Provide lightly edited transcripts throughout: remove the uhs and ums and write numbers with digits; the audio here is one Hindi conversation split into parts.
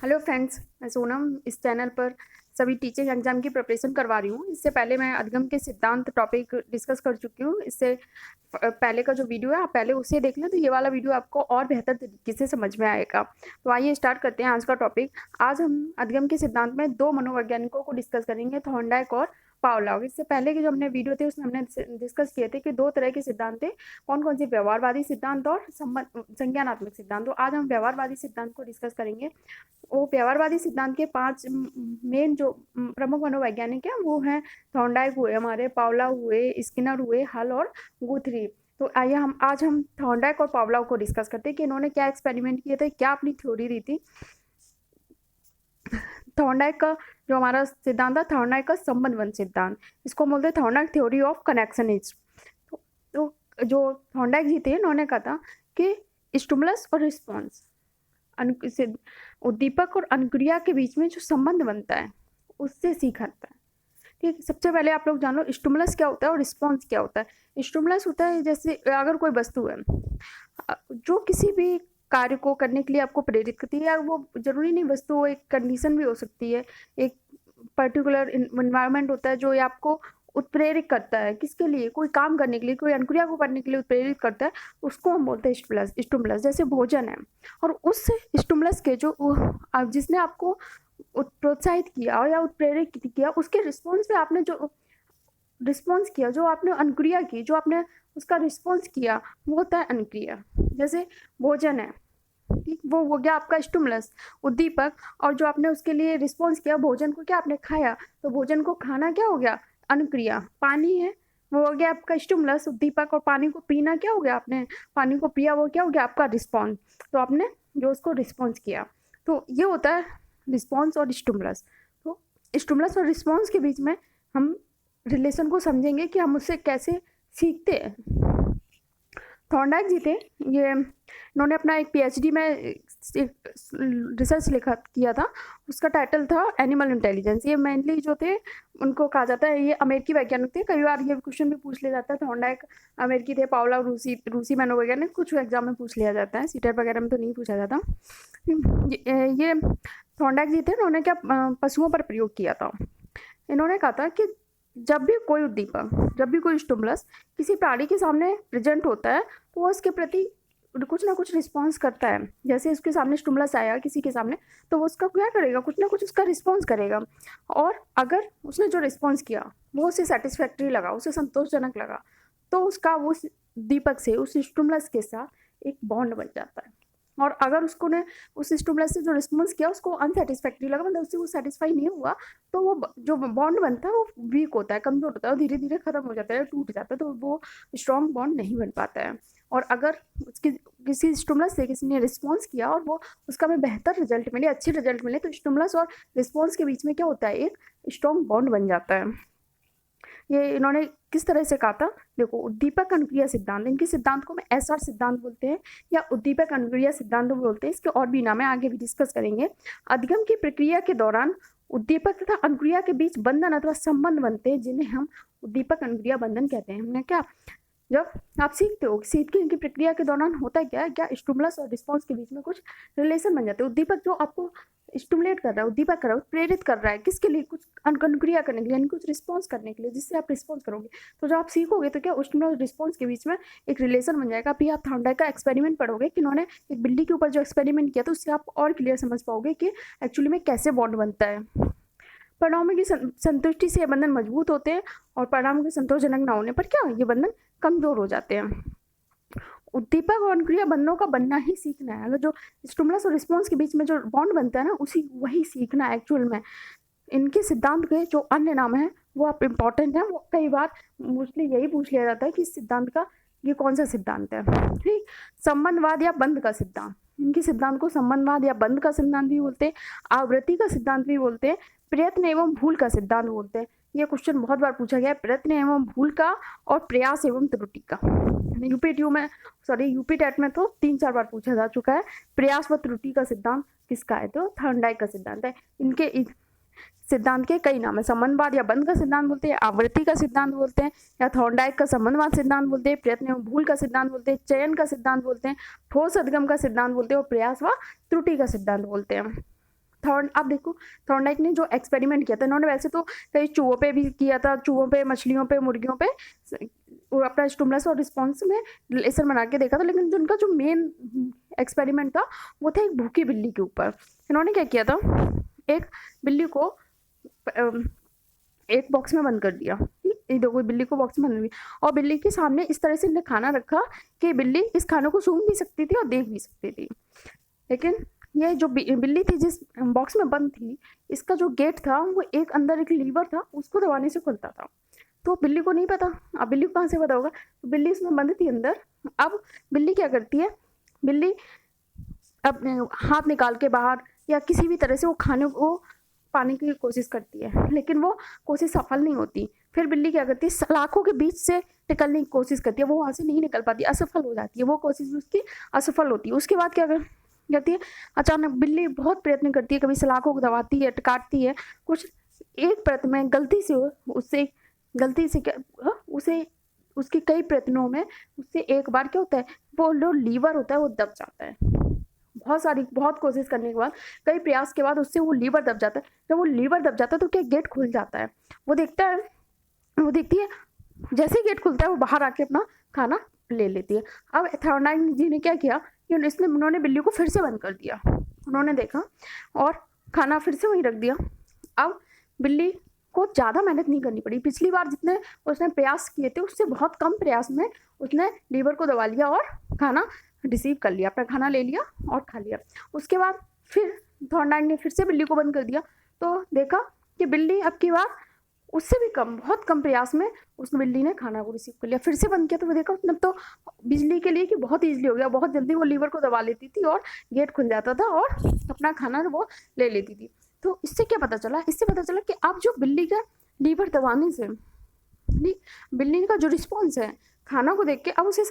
हेलो फ्रेंड्स, मैं सोनम इस चैनल पर सभी टीचिंग एग्जाम की प्रिपरेशन करवा रही हूँ। इससे पहले मैं अधिगम के सिद्धांत टॉपिक डिस्कस कर चुकी हूँ। इससे पहले का जो वीडियो है आप पहले उसे देख लें तो ये वाला वीडियो आपको और बेहतर तरीके से समझ में आएगा। तो आइए स्टार्ट करते हैं आज का टॉपिक। आज हम अधिगम के सिद्धांत में दो मनोवैज्ञानिकों को डिस्कस करेंगे, थॉर्नडाइक और पावलोव। इससे पहले के जो हमने वीडियो थे उसमें हमने डिस्कस किए थे कि दो तरह के सिद्धांत थे, कौन कौन से, व्यवहारवादी सिद्धांत और संज्ञानात्मक सिद्धांत। तो आज हम व्यवहारवादी सिद्धांत को डिस्कस करेंगे। वो व्यवहारवादी सिद्धांत के 5 मेन जो प्रमुख मनोवैज्ञानिक हैं वो हैं थॉर्नडाइक हुए, हमारे पावलोव हुए, स्किनर हुए, हल और गुथरी। तो आइए आज हम थॉर्नडाइक और पावलोव को डिस्कस करते हैं कि इन्होंने क्या एक्सपेरिमेंट किए थे, क्या अपनी थ्योरी दी थी। थॉर्नडाइक का जो हमारा सिद्धांत था, थॉर्नडाइक का संबंधबंध सिद्धांत, इसको बोलते हैं थॉर्नडाइक थ्योरी ऑफ कनेक्शनिज्म। तो जो थॉर्नडाइक जी थे इन्होंने कहा था कि स्टिमुलस और रिस्पॉन्स, उद्दीपक और अनुक्रिया के बीच में जो संबंध बनता है उससे सीखा जाता है। ठीक, सबसे पहले आप लोग जान लो स्टिमुलस क्या होता है और रिस्पॉन्स क्या होता है। स्टिमुलस होता है जैसे अगर कोई वस्तु है जो किसी भी कार्य को करने के लिए आपको प्रेरित करती है, या वो जरूरी नहीं वस्तु हो, एक कंडीशन भी हो सकती है, एक पर्टिकुलर इन्वायरमेंट होता है जो ये आपको उत्प्रेरित करता है, किसके लिए, कोई काम करने के लिए, कोई अनुक्रिया को करने के लिए उत्प्रेरित करता है, उसको हम बोलते हैं स्टिमुलस। स्टिमुलस जैसे भोजन है, और उस स्टिमुलस के जो जिसने आपको प्रोत्साहित किया या उत्प्रेरित किया, उसके रिस्पॉन्स पे आपने जो रिस्पॉन्स किया, जो आपने अनुक्रिया की, जो आपने उसका रिस्पॉन्स किया, वो होता है अनुक्रिया। जैसे भोजन है, ठीक, वो हो गया आपका स्टिमुलस, उद्दीपक, और जो आपने उसके लिए रिस्पॉन्स किया, भोजन को क्या आपने खाया, तो भोजन को खाना क्या हो गया, अनुक्रिया। पानी है, वो हो गया आपका स्टिमुलस, उद्दीपक, और पानी को पीना क्या हो गया, आपने पानी को पिया, वो क्या हो गया आपका रिस्पॉन्स। तो आपने जो उसको रिस्पॉन्स किया, तो ये होता है रिस्पॉन्स और स्टिमुलस। तो स्टिमुलस और रिस्पॉन्स के बीच में हम रिलेशन को समझेंगे कि हम उससे कैसे सीखते हैं। थॉर्नडाइक जी थे, ये इन्होंने अपना एक पीएचडी में रिसर्च लिखा किया था, उसका टाइटल था एनिमल इंटेलिजेंस। ये मेनली जो थे उनको कहा जाता है, ये अमेरिकी वैज्ञानिक थे। कई बार ये क्वेश्चन भी पूछ लिया जाता है, थॉर्नडाइक अमेरिकी थे, पावलोव रूसी मनोवैज्ञानिक। कुछ एग्जाम में पूछ लिया जाता है, सीटेट वगैरह में तो नहीं पूछा जाता। ये थॉर्नडाइक जी थे, इन्होंने क्या पशुओं पर प्रयोग किया था। इन्होंने कहा था कि जब भी कोई उद्दीपक, जब भी कोई स्टिमुलस किसी प्राणी के सामने प्रेजेंट होता है तो वो उसके प्रति कुछ ना कुछ रिस्पॉन्स करता है। जैसे उसके सामने स्टिमुलस आया किसी के सामने, तो वो उसका क्या करेगा, कुछ ना कुछ उसका रिस्पॉन्स करेगा। और अगर उसने जो रिस्पॉन्स किया वो उसे सेटिस्फैक्ट्री लगा, उसे संतोषजनक लगा, तो उसका वो दीपक से, उस स्टिमुलस के साथ एक बॉन्ड बन जाता है। और अगर उसको ने उस स्टिमुलस से जो रिस्पॉन्स किया उसको अनसेटिस्फैक्ट्री लगा, मतलब उससे वो सेटिस्फाई नहीं हुआ, तो वो जो बॉन्ड बनता है वो वीक होता है, कमजोर होता है, और धीरे धीरे खत्म हो जाता है, टूट जाता है, तो वो स्ट्रॉन्ग बॉन्ड नहीं बन पाता है। और अगर उसकी किसी स्टिमुलस से किसी ने रिस्पॉन्स किया और वो उसका में बेहतर रिजल्ट मिले, अच्छे रिजल्ट मिले, तो स्टिमुलस और रिस्पॉन्स के बीच में क्या होता है, एक स्ट्रॉन्ग बॉन्ड बन जाता है। ये इन्होंने किस तरह से कहा था, देखो, उद्दीपक अनुक्रिया सिद्धांत, इनके सिद्धांत को मैं एसआर सिद्धांत बोलते हैं या उद्दीपक अनुक्रिया सिद्धांत बोलते हैं। इसके और भी नाम है, आगे भी डिस्कस करेंगे। अधिगम की प्रक्रिया के दौरान उद्दीपक तथा अनुक्रिया के बीच बंधन अथवा संबंध बनते हैं, जिन्हें हम उद्दीपक अनुक्रिया बंधन कहते हैं। हमने क्या, जब आप सीखते हो, सीखने की प्रक्रिया के दौरान होता क्या है, क्या स्टिमुलस और रिस्पॉन्स के बीच में कुछ रिलेशन बन जाते हैं। उद्दीपक जो आपको स्टिमुलेट कर रहा है, उद्दीपक कर रहा है, प्रेरित कर रहा है, किसके लिए, कुछ अनुक्रिया करने के लिए, यानी कुछ रिस्पॉन्स करने के लिए, जिससे आप रिस्पॉन्स करोगे। तो जब आप सीखोगे तो क्या स्टिमुलस और रिस्पॉन्स के बीच में एक रिलेशन बन जाएगा। अभी आप थॉर्नडाइक का एक्सपेरिमेंट पढ़ोगे कि इन्होंने एक बिल्ली के ऊपर जो एक्सपेरिमेंट किया, तो उससे आप और क्लियर समझ पाओगे कि एक्चुअली में कैसे बॉन्ड बनता है। परिणामों की संतुष्टि से ये बंधन मजबूत होते हैं, और परिणामों के संतोषजनक न होने पर क्या, ये बंधन कमजोर हो जाते हैं। उद्दीपक और अनुक्रिया बंधनों का बनना ही सीखना है। अगर जो स्टिमुलस और रिस्पॉन्स के बीच में जो बॉन्ड बनता है ना, उसी वही सीखना है एक्चुअल में। इनके सिद्धांत के जो अन्य नाम है वो आप इम्पॉर्टेंट है, वो कई बार मोस्टली यही पूछ लिया जाता है कि इस सिद्धांत का ये कौन सा सिद्धांत है। ठीक, संबंधवाद या बंध का सिद्धांत, इनके सिद्धांत को संबंधवाद या बंध का सिद्धांत भी बोलते हैं, आवृत्ति का सिद्धांत भी बोलते हैं, प्रयत्न एवं भूल का सिद्धांत बोलते हैं। ये क्वेश्चन बहुत बार पूछा गया है, प्रयत्न एवं भूल का और प्रयास एवं त्रुटि का। यूपीट्यू में, सॉरी यूपी टेट में तो 3-4 बार पूछा जा चुका है। प्रयास व त्रुटि का सिद्धांत किसका है, तो थॉर्नडाइक का सिद्धांत है। इनके सिद्धांत के कई नाम है, संबंधवाद या बंध का सिद्धांत बोलते हैं, आवृत्ति का सिद्धांत बोलते हैं, या थॉर्नडाइक का संबंधवाद सिद्धांत बोलते हैं, प्रयत्न एवं भूल का सिद्धांत बोलते हैं, चयन का सिद्धांत बोलते हैं, ठोस अधिगम का सिद्धांत बोलते हैं, और प्रयास व त्रुटि का सिद्धांत बोलते हैं। आप देखो थॉर्नडाइक ने जो एक्सपेरिमेंट किया था, इन्होंने वैसे तो कई चूहों पे भी किया था, चूहों पे, मछलियों पे, मुर्गियों पे वो अपना स्टिमुलस और रिस्पॉन्स में रिलेशन बना के देखा था, लेकिन जो उनका जो मेन एक्सपेरिमेंट था वो था एक भूखी बिल्ली के ऊपर। इन्होंने क्या किया था, एक बिल्ली को एक बॉक्स में बंद कर दिया, देखो बिल्ली को बॉक्स में बंद दिया, और बिल्ली के सामने इस तरह से इन्हें खाना रखा कि बिल्ली इस खाने को सूंघ भी सकती थी और देख भी सकती थी। लेकिन ये जो बिल्ली थी जिस बॉक्स में बंद थी, इसका जो गेट था वो एक अंदर एक लीवर था, उसको दबाने से खुलता था। तो बिल्ली को नहीं पता, अब बिल्ली को कहाँ से पता होगा, तो बिल्ली इसमें बंद थी अंदर। अब बिल्ली क्या करती है, बिल्ली अपने हाथ निकाल के बाहर या किसी भी तरह से वो खाने को पाने की कोशिश करती है, लेकिन वो कोशिश सफल नहीं होती। फिर बिल्ली क्या करती है, सलाखों के बीच से निकलने की कोशिश करती है, वो वहाँ से नहीं निकल पाती, असफल हो जाती है, वो कोशिश भी उसकी असफल होती है। उसके बाद क्या करती है, अचानक बिल्ली बहुत प्रयत्न करती है, कभी सलाखों को दबाती है, काटती है, कुछ एक प्रयत्न में गलती से क्या उसे उसके कई प्रयत्नों में उससे एक बार क्या होता है, वो जो लीवर होता है वो दब जाता है। बहुत कोशिश करने के बाद, कई प्रयास के बाद उससे वो लीवर दब जाता है। जब वो लीवर दब जाता है तो क्या गेट खुल जाता है, वो देखती है, जैसे ही गेट खुलता है वो बाहर आके अपना खाना ले लेती है। अब थॉर्नडाइक जी ने क्या किया कि उन्होंने बिल्ली को फिर से बंद कर दिया, उन्होंने देखा और खाना फिर से वहीं रख दिया। अब बिल्ली को ज़्यादा मेहनत नहीं करनी पड़ी, पिछली बार जितने उसने प्रयास किए थे उससे बहुत कम प्रयास में उसने लीवर को दबा लिया और खाना रिसीव कर लिया, अपना खाना ले लिया और खा लिया। उसके बाद फिर थॉर्नडाइक ने फिर से बिल्ली को बंद कर दिया, तो देखा कि बिल्ली अब की बार उससे भी बहुत कम प्रयास में उस बिल्ली ने खाना को रिसीव कर लिया। फिर से बंद किया तो वो देखा तब तो बिजली के लिए कि बहुत ईजिली हो गया, बहुत जल्दी वो लीवर को दबा लेती थी और गेट खुल जाता था और अपना खाना वो ले लेती थी। तो इससे क्या पता चला, इससे पता चला कि अब जो बिल्ली का लीवर दबाने से बिल्ली का जो रिस्पॉन्स है खाना को देख के, अब उसे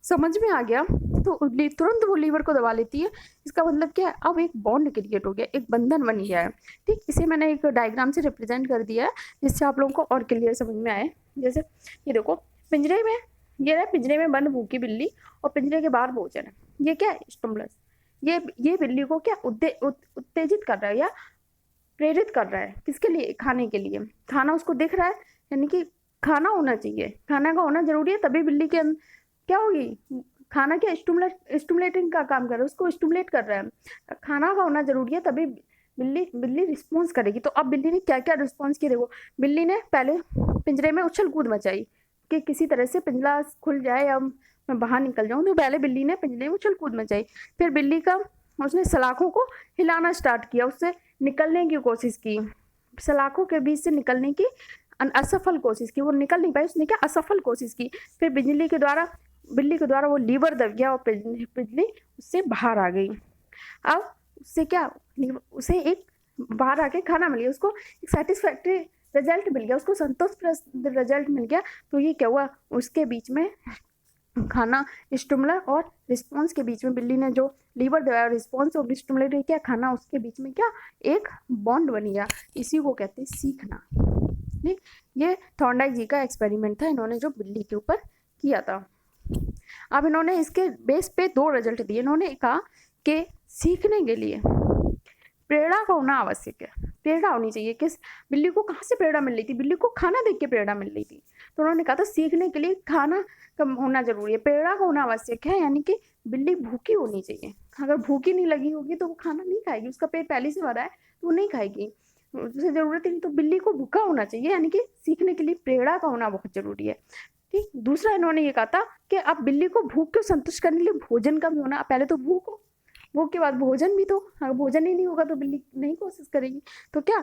समझ में आ गया, तो तुरंत वो लीवर को दबा लेती है। इसका मतलब क्या है, अब एक बॉन्ड क्रिएट हो गया, एक बंधन बन गया है। ठीक, इसे मैंने एक डायग्राम से रिप्रेजेंट कर दिया है जिससे आप लोगों को और क्लियर समझ में आए। जैसे ये देखो, पिंजरे में पिंजरे में बंद भूखी बिल्ली और पिंजरे के बाहर भोजन है, ये क्या है, स्टिमुलस। ये बिल्ली को क्या उत्तेजित कर रहा है या प्रेरित कर रहा है, किसके लिए, खाने के लिए। खाना उसको दिख रहा है, यानी कि खाना होना चाहिए, खाना का होना जरूरी है, तभी बिल्ली के क्या होगी, खाना क्या स्टिमुलेटिंग का काम कर रहा है, उसको स्टिमुलेट कर रहा है, खाना का होना जरूरी है, तभी बिल्ली रिस्पॉन्स करेगी। तो अब बिल्ली ने क्या क्या रिस्पॉन्स किया, देखो बिल्ली ने पहले पिंजरे में उछल कूद मचाई कि किसी तरह से पिंजरा खुल जाए या मैं बाहर निकल जाऊं, तो पहले बिल्ली ने पिंजरे में उछल कूद मचाई। फिर बिल्ली का उसने सलाखों को हिलाना स्टार्ट किया, उससे निकलने की कोशिश की, सलाखों के बीच से निकलने की असफल कोशिश की, वो निकल नहीं पाई, उसने क्या असफल कोशिश की। फिर बिल्ली के द्वारा वो लीवर दब गया और बिल्ली उससे बाहर आ गई। अब उससे क्या, उसे एक बाहर आके खाना मिल गया, उसको एक सेटिस्फैक्ट्री रिजल्ट मिल गया, उसको संतोषप्रद रिजल्ट मिल गया। तो ये क्या हुआ, उसके बीच में खाना, स्टिमुलर और रिस्पॉन्स के बीच में बिल्ली ने जो लीवर दबाया, रिस्पॉन्स और स्टिमुलर क्या खाना, उसके बीच में क्या एक बॉन्ड बन गया। इसी को कहते हैं सीखना। ठीक, ये थॉर्नडाइक जी का एक्सपेरिमेंट था, इन्होंने जो बिल्ली के ऊपर किया था। अब इन्होंने इसके बेस पे 2 रिजल्ट दिए। इन्होंने कहा कि सीखने के लिए प्रेरणा का होना आवश्यक है, प्रेरणा होनी चाहिए। किस बिल्ली को कहाँ से प्रेरणा मिल रही थी, बिल्ली को खाना देख के प्रेरणा मिल रही थी, तो उन्होंने कहा था सीखने के लिए खाना कम होना जरूरी है, प्रेरणा का होना आवश्यक है, यानी कि बिल्ली भूखी होनी चाहिए। अगर भूखी नहीं लगी होगी तो वो खाना नहीं खाएगी, उसका पेट पहले से भरा है तो वो नहीं खाएगी, उसे जरूरत ही नहीं। तो बिल्ली को भूखा होना चाहिए, यानी कि सीखने के लिए प्रेरणा का होना बहुत जरूरी है। ठीक, दूसरा इन्होंने ये कहा था कि अब बिल्ली को भूख को संतुष्ट करने के लिए भोजन का भी होना, पहले तो भूख हो, भूख के बाद भोजन भी, तो अगर भोजन ही नहीं होगा तो बिल्ली नहीं कोशिश करेगी। तो क्या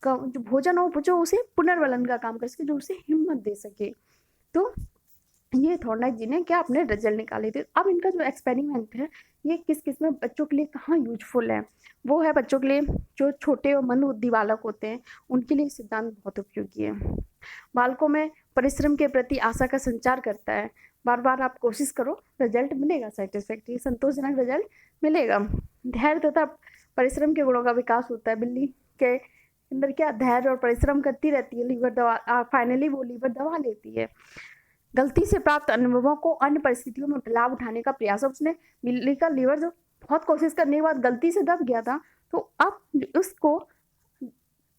जो भोजन हो जो उसे पुनर्बलन का काम कर सके, जो उसे हिम्मत दे सके। तो ये थॉर्नडाइक जी ने क्या अपने रिजल्ट निकाले थे। अब इनका जो एक्सपेरिमेंट है ये किस किस में बच्चों के लिए कहाँ यूजफुल है, वो है बच्चों के लिए जो छोटे और मंद बुद्धि बालक होते हैं, उनके लिए सिद्धांत बहुत उपयोगी है। बालकों में परिश्रम के प्रति आशा का संचार करता है, बार बार आप कोशिश करो, रिजल्ट मिलेगा, सेटिस्फैक्ट्री संतोषजनक रिजल्ट मिलेगा। धैर्य तथा परिश्रम के गुणों का विकास होता है, बिल्ली के अंदर क्या धैर्य और परिश्रम करती रहती है, लीवर दबा फाइनली वो लीवर दबा लेती है। गलती से प्राप्त अनुभवों को अन्य परिस्थितियों में लाभ उठाने का प्रयास, उसने बिल्ली का लीवर जो बहुत कोशिश करने के बाद गलती से दब गया था, तो अब उसको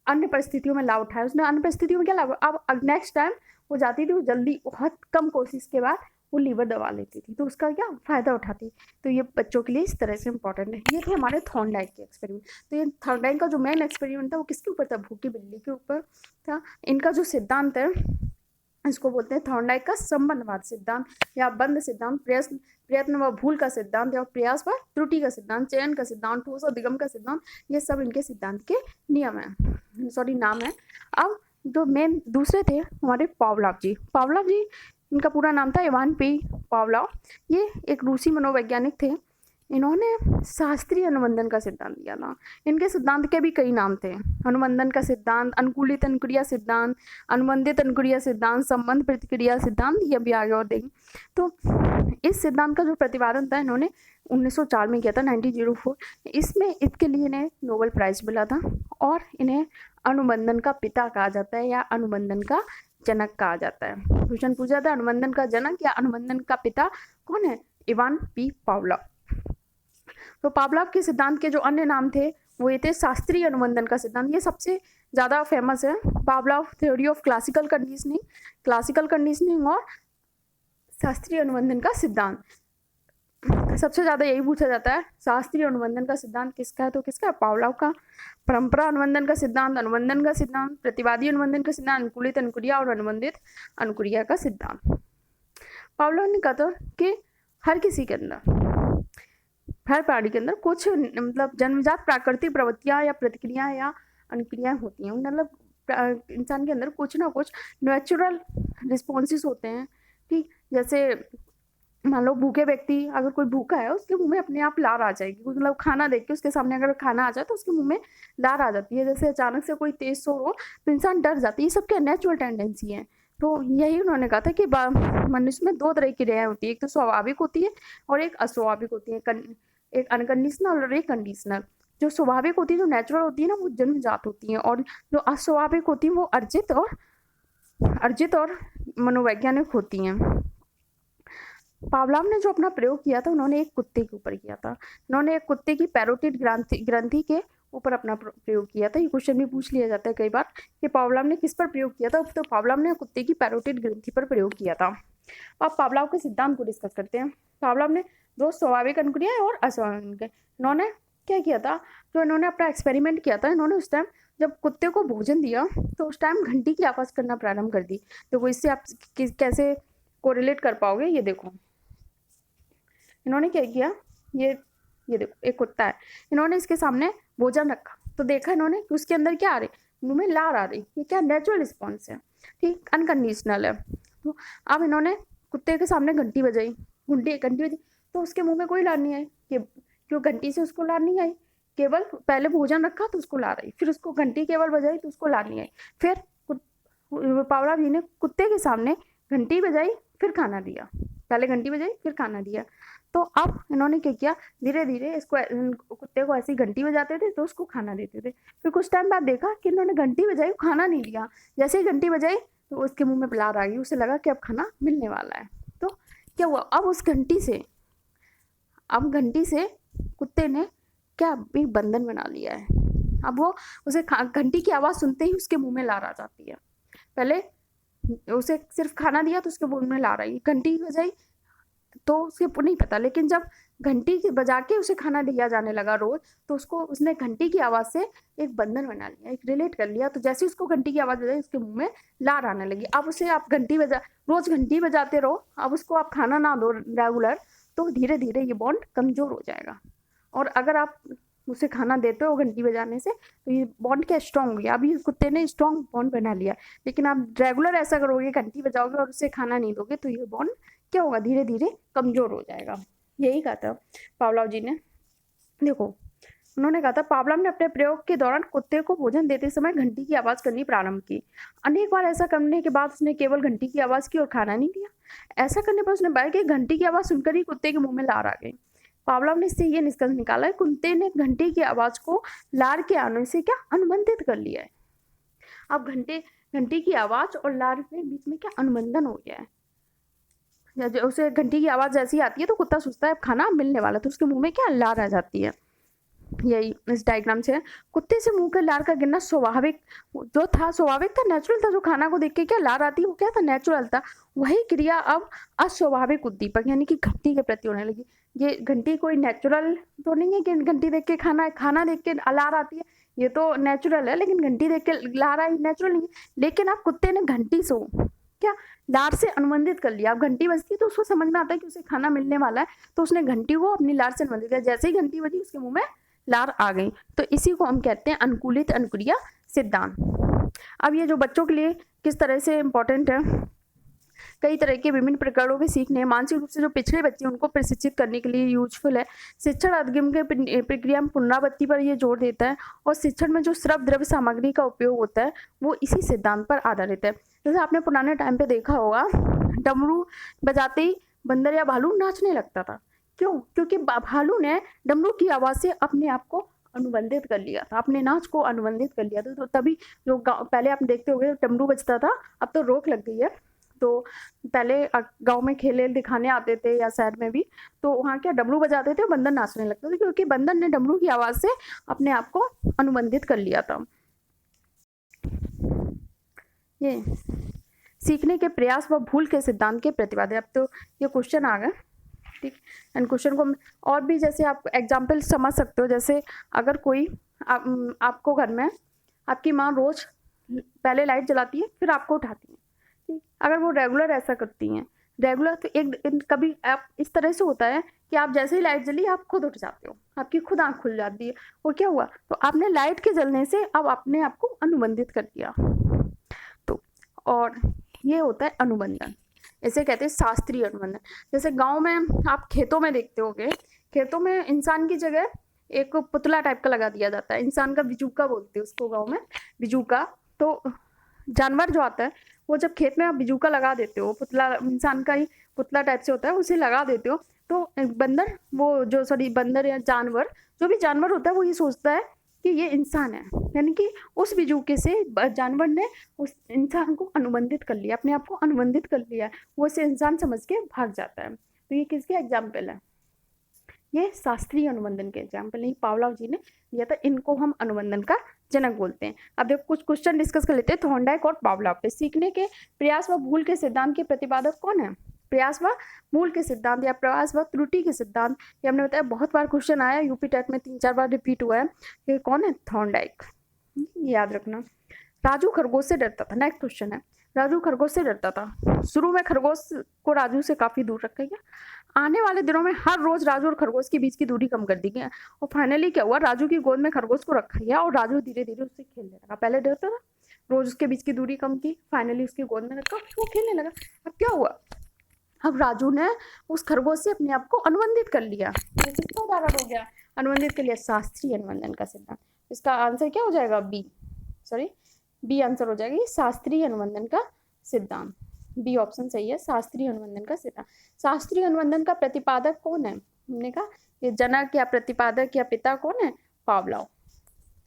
अन्य परिस्थितियों में लाभ उठाया, उसने अन्य परिस्थितियों में क्या लाभ, अब नेक्स्ट टाइम वो जाती थी, वो जल्दी बहुत कम कोशिश के बाद वो लीवर दबा लेती थी, तो उसका क्या फ़ायदा उठाती। तो ये बच्चों के लिए इस तरह से इंपॉर्टेंट है। ये थे हमारे थॉर्नडाइक के एक्सपेरिमेंट। तो ये थॉर्नडाइक का जो मेन एक्सपेरिमेंट था वो किसके ऊपर था, भूखी बिल्ली के ऊपर था। इनका जो सिद्धांत है इसको बोलते हैं थॉर्नडाइक का संबंधवाद सिद्धांत या बंद सिद्धांत, प्रयत्न व भूल का सिद्धांत या प्रयास व त्रुटि का सिद्धांत, चयन का सिद्धांत, ठोस और दिगम का सिद्धांत, ये सब इनके सिद्धांत के नियम है, सॉरी नाम है। अब जो मेन दूसरे थे हमारे पावलोव जी। पावलोव जी, इनका पूरा नाम था इवान पी पावलोव। ये एक रूसी मनोवैज्ञानिक थे। इन्होंने शास्त्रीय अनुबंधन का सिद्धांत दिया था। इनके सिद्धांत के भी कई नाम थे, अनुबंधन का सिद्धांत, अनुकूलित अनुक्रिया सिद्धांत, अनुबंधित अनुक्रिया सिद्धांत, संबंध प्रतिक्रिया सिद्धांत, ये भी आगे और देंगे। तो इस सिद्धांत का जो प्रतिपादन था इन्होंने 1904 में किया था, 1904। इसमें इसके लिए इन्हें नोबेल प्राइज मिला था और इन्हें अनुबंधन का पिता कहा जाता है या अनुबंधन का जनक कहा जाता है। क्वेश्चन पूछा था अनुबंधन का जनक या अनुबंधन का पिता कौन है, इवान पी पावलोव। तो पावलोव के सिद्धांत के जो अन्य नाम थे वो ये थे शास्त्रीय अनुबंधन का सिद्धांत, ये सबसे ज़्यादा फेमस है। Pavlov theory of classical conditioning और शास्त्रीय अनुबंधन का सिद्धांत, सबसे ज़्यादा यही पूछा जाता है। शास्त्रीय अनुबंधन का सिद्धांत किसका है, तो किसका है, पावलोव का। परंपरा अनुबंधन का सिद्धांत, अनुबंधन का सिद्धांत, प्रतिवादी अनुबंधन का सिद्धांत, अनुकूलित अनुक्रिया और अनुबंधित अनुक्रिया का सिद्धांत। पावलोव ने कहा था कि हर किसी के अंदर, हर प्राणी के अंदर कुछ मतलब जन्मजात प्राकृतिक प्रवृत्तियां या प्रतिक्रियाएं या अनुक्रियाएं होती हैं। मतलब इंसान के अंदर कुछ ना कुछ नेचुरल रिस्पॉन्सेस होते हैं। ठीक, जैसे मान लो भूखे व्यक्ति, अगर कोई भूखा है उसके मुंह में अपने आप लार आ जाएगी, मतलब खाना देख के उसके सामने अगर खाना आ जाए तो उसके मुंह में लार आ जाती है। जैसे अचानक से कोई तेज शोर हो तो इंसान डर जाती है, ये सबके नेचुरल टेंडेंसी है। तो यही उन्होंने कहा था कि मनुष्य में दो तरह की क्रियाएं होती है, एक तो स्वाभाविक होती है और एक अस्वाभाविक होती है, एक अनकंडीशनल और एक कंडीशनल। जो स्वाभाविक होती है, जो नेचुरल होती है ना, वो जन्मजात होती है, और जो अस्वाभाविक होती है वो अर्जित और मनोवैज्ञानिक होती हैं। पावलोव ने जो अपना प्रयोग किया था उन्होंने एक कुत्ते के ऊपर किया था। उन्होंने एक कुत्ते की पैरोटिड ग्रंथि के ऊपर अपना प्रयोग किया था। ये क्वेश्चन भी पूछ लिया जाता है कई बार कि पावलोव ने किस पर प्रयोग किया था, तो पावलोव ने कुत्ते की पैरोटिड ग्रंथि पर प्रयोग किया था। अब पावलोव के सिद्धांत को डिस्कस करते हैं। पावलोव ने दो स्वाभाविक अनुक्रिया और अस्वाभाविक, इन्होंने क्या किया था, जो इन्होंने अपना एक्सपेरिमेंट किया था, इन्होंने उस टाइम जब कुत्ते को भोजन दिया तो उस टाइम घंटी की आवाज़ करना प्रारंभ कर दी। देखो इससे आप कैसे कोरिलेट कर पाओगे, ये देखो इन्होंने क्या किया, ये देखो एक कुत्ता है, इन्होंने इसके सामने भोजन रखा तो देखा इन्होंने कि उसके अंदर क्या आ रही, मुंह में लार आ रही। ये क्या नेचुरल रिस्पॉन्स है, ठीक, अनकंडीशनल है। तो अब इन्होंने कुत्ते के सामने घंटी बजाई तो उसके मुंह में कोई लार नहीं आई, क्यों घंटी से उसको लार नहीं आई, केवल पहले भोजन रखा तो उसको लार आई, फिर उसको घंटी केवल बजाई तो उसको लार नहीं आई। फिर पावलोव जी ने कुत्ते के सामने घंटी बजाई फिर खाना दिया, पहले घंटी बजाई फिर खाना दिया। तो अब इन्होंने क्या किया, धीरे धीरे इसको कुत्ते को ऐसी घंटी बजाते थे तो उसको खाना देते थे। फिर कुछ टाइम बाद देखा कि इन्होंने घंटी बजाई, खाना नहीं दिया। जैसे ही घंटी बजाई तो उसके मुंह में लार आ गई, उसे लगा कि अब खाना मिलने वाला है। तो क्या हुआ, अब घंटी से कुत्ते ने क्या एक बंधन बना लिया है। अब वो उसे घंटी की आवाज़ सुनते ही उसके मुंह में लार आ जाती है। पहले उसे सिर्फ खाना दिया तो उसके मुंह में लार आई, घंटी बजाई तो उसे नहीं पता, लेकिन जब घंटी बजा के उसे खाना दिया जाने लगा रोज, तो उसने घंटी की आवाज़ से एक बंधन बना लिया, एक रिलेट कर लिया। तो जैसे उसको घंटी की आवाज़ बजाई उसके मुंह में लार आने लगी। अब उसे आप रोज घंटी बजाते रहो, अब उसको आप खाना ना दो रेगुलर, तो धीरे धीरे ये बॉन्ड कमज़ोर हो जाएगा। और अगर आप उसे खाना देते हो घंटी बजाने से तो ये बॉन्ड क्या स्ट्रॉन्ग हो गया। अभी कुत्ते ने स्ट्रॉन्ग बॉन्ड बना लिया, लेकिन आप रेगुलर ऐसा करोगे, घंटी बजाओगे और उसे खाना नहीं दोगे तो ये बॉन्ड क्या होगा, धीरे धीरे कमज़ोर हो जाएगा। यही कहा था पावलोव जी ने। देखो उन्होंने कहा था, पावलोव ने अपने प्रयोग के दौरान कुत्ते को भोजन देते समय घंटी की आवाज़ करनी प्रारंभ की। अनेक बार ऐसा करने के बाद उसने केवल घंटी की आवाज़ की और खाना नहीं दिया। ऐसा करने पर उसने पाया कि घंटी की आवाज़ सुनकर ही कुत्ते के मुंह में लार आ गई। पावलोव ने इससे ये निष्कर्ष निकाला, कुत्ते ने घंटी की आवाज़ को लार के आने से क्या अनुबंधित कर लिया है। अब घंटी की आवाज़ और लार के बीच में क्या अनुबंधन हो गया है। उसे घंटी की आवाज़ जैसी आती है तो कुत्ता सोचता है अब खाना मिलने वाला, तो उसके मुंह में क्या लार आ जाती है। यही इस डायग्राम से है। कुत्ते से मुंह के लार का गिरना स्वाभाविक जो था, स्वाभाविक था, नेचुरल था। जो खाना को देख के क्या लार आती है वो क्या था, नेचुरल था। वही क्रिया अब अस्वाभाविक उद्दीपक यानी कि घंटी के प्रति होने लगी। ये घंटी कोई नेचुरल तो नहीं है कि घंटी देख के खाना देख के लार आती है, ये तो नेचुरल है। लेकिन घंटी देख के लार आई नेचुरल नहीं है। लेकिन अब कुत्ते ने घंटी से क्या लार से अनुबंधित कर लिया। अब घंटी बजती है तो उसको समझ में आता है कि उसे खाना मिलने वाला है, तो उसने घंटी को अपनी लार से अनुबंधित किया। जैसे ही घंटी बजी उसके मुंह में लार आ गई। तो इसी को हम कहते हैं अनुकूलित अनुक्रिया सिद्धांत। अब ये जो बच्चों के लिए किस तरह से इम्पोर्टेंट है, कई तरह के विभिन्न प्रकारों के सीखने, मानसिक रूप से जो पिछड़े बच्चे उनको प्रशिक्षित करने के लिए यूजफुल है। शिक्षण अधिगम के प्रक्रिया में पुनरावृत्ति पर यह जोर देता है, और शिक्षण में जो श्रव्य द्रव्य सामग्री का उपयोग होता है वो इसी सिद्धांत पर आधारित है। जैसे आपने पुराने टाइम पे देखा होगा, डमरू बजाते ही बंदर या भालू नाचने लगता था। क्यों? क्योंकि भालू ने डमरू की आवाज से अपने आप को अनुबंधित कर लिया था, अपने नाच को अनुबंधित कर लिया था। तो तभी जो पहले आप देखते होंगे डमरू बजता था, अब तो रोक लग गई है। तो पहले गांव में खेले दिखाने आते थे या शहर में भी, तो वहाँ क्या डमरू बजाते थे, बंदर नाचने लगते थे, क्योंकि बंदर ने डमरू की आवाज से अपने आप को अनुबंधित कर लिया था। ये सीखने के प्रयास व भूल के सिद्धांत के प्रतिवाद है। अब तो ये क्वेश्चन आ गए, ठीक। एंड क्वेश्चन को और भी जैसे आप एग्जाम्पल समझ सकते हो। जैसे अगर कोई आपको घर में आपकी माँ रोज पहले लाइट जलाती है फिर आपको उठाती है, ठीक। अगर वो रेगुलर ऐसा करती हैं, रेगुलर, तो एक कभी आप इस तरह से होता है कि आप जैसे ही लाइट जली आप खुद उठ जाते हो, आपकी खुद आँख खुल जाती है। वो क्या हुआ, तो आपने लाइट के जलने से अब अपने आप को अनुबंधित कर दिया। तो और ये होता है अनुबंधन, इसे कहते हैं शास्त्रीय अनुबंधन। जैसे गांव में आप खेतों में देखते होंगे, खेतों में इंसान की जगह एक पुतला टाइप का लगा दिया जाता है, इंसान का बिजूका बोलते हैं उसको गांव में, बिजूका। तो जानवर जो आता है वो जब खेत में आप बिजूका लगा देते हो, पुतला इंसान का ही पुतला टाइप से होता है, उसे लगा देते हो, तो बंदर वो जो बंदर या जानवर, जो भी जानवर होता है वो ये सोचता है कि ये इंसान है, यानी कि उस बिजूके से जानवर ने उस इंसान को अनुबंधित कर लिया, अपने आप को अनुबंधित कर लिया, वो इसे इंसान समझ के भाग जाता है। तो ये किसके एग्जाम्पल है, ये शास्त्रीय अनुबंधन के एग्जाम्पल नहीं, पावलोव जी ने दिया था। इनको हम अनुबंधन का जनक बोलते हैं। अब देखो कुछ क्वेश्चन डिस्कस कर लेते हैं थॉर्नडाइक और पावलोव पे। सीखने के प्रयास व भूल के सिद्धांत के प्रतिपादक कौन है? प्रयास व भूल के सिद्धांत या प्रयास व त्रुटि के सिद्धांत, ये हमने बताया, बहुत बार क्वेश्चन आया, यूपी टेट में 3-4 बार रिपीट हुआ है। ये कौन है? थॉर्नडाइक, याद रखना। राजू खरगोश से डरता था, नेक्स्ट क्वेश्चन है, राजू खरगोश से डरता था। शुरू में खरगोश को राजू से काफी दूर रखा गया। आने वाले दिनों में हर रोज राजू और खरगोश के बीच की दूरी कम कर दी गई, और फाइनली क्या हुआ, राजू की गोद में खरगोश को रखा गया और राजू धीरे धीरे उससे खेलने लगा। पहले डरता था, रोज उसके बीच की दूरी कम की, फाइनली उसकी गोद में रखा, वो खेलने लगा। अब क्या हुआ, अब राजू ने उस खरगोश से अपने आप को अनुबंधित कर लिया। किसका उदाहरण हो गया, अनुबंधित कर लिया, शास्त्रीय अनुबंधन का सिद्धांत। इसका आंसर क्या हो जाएगा, बी आंसर हो जाएगा, ये शास्त्रीय अनुबंधन का सिद्धांत। बी ऑप्शन सही है, शास्त्रीय अनुबंधन का सिद्धांत। शास्त्रीय अनुबंधन का प्रतिपादक कौन है? हमने कहा ये जनक या प्रतिपादक या पिता कौन है? पावलोव।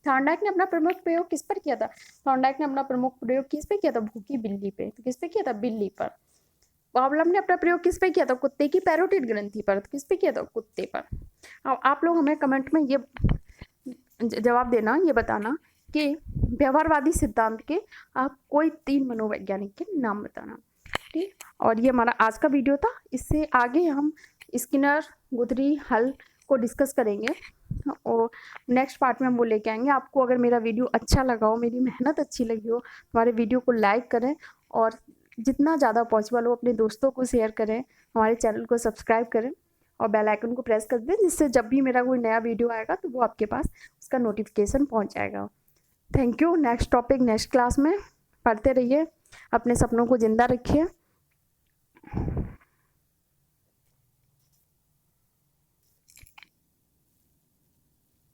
थॉर्नडाइक ने अपना प्रमुख प्रयोग किस पर किया था? थॉर्नडाइक ने अपना प्रमुख प्रयोग किस पे किया था? भूखी बिल्ली पे। तो किस पे किया था? बिल्ली पर। पावलोव ने अपना प्रयोग किस पे किया था? कुत्ते की पैरोटिड ग्रंथि पर। तो किस पे किया था? कुत्ते पर। अब आप लोग हमें कमेंट में ये जवाब देना, ये बताना कि व्यवहारवादी सिद्धांत के आप कोई 3 मनोवैज्ञानिक के नाम बताना, ठीक। और ये हमारा आज का वीडियो था। इससे आगे हम स्किनर, गुथरी, हल को डिस्कस करेंगे और नेक्स्ट पार्ट में हम वो लेके आएंगे। आपको अगर मेरा वीडियो अच्छा लगा हो, मेरी मेहनत अच्छी लगी हो, हमारे वीडियो को लाइक करें और जितना ज़्यादा पॉसिबल हो अपने दोस्तों को शेयर करें, हमारे चैनल को सब्सक्राइब करें और बेल आइकन को प्रेस कर दें, जिससे जब भी मेरा कोई नया वीडियो आएगा तो वो आपके पास उसका नोटिफिकेशन पहुंच जाएगा। Thank you. Next topic next class में पढ़ते रहिए, अपने सपनों को जिंदा रखिए।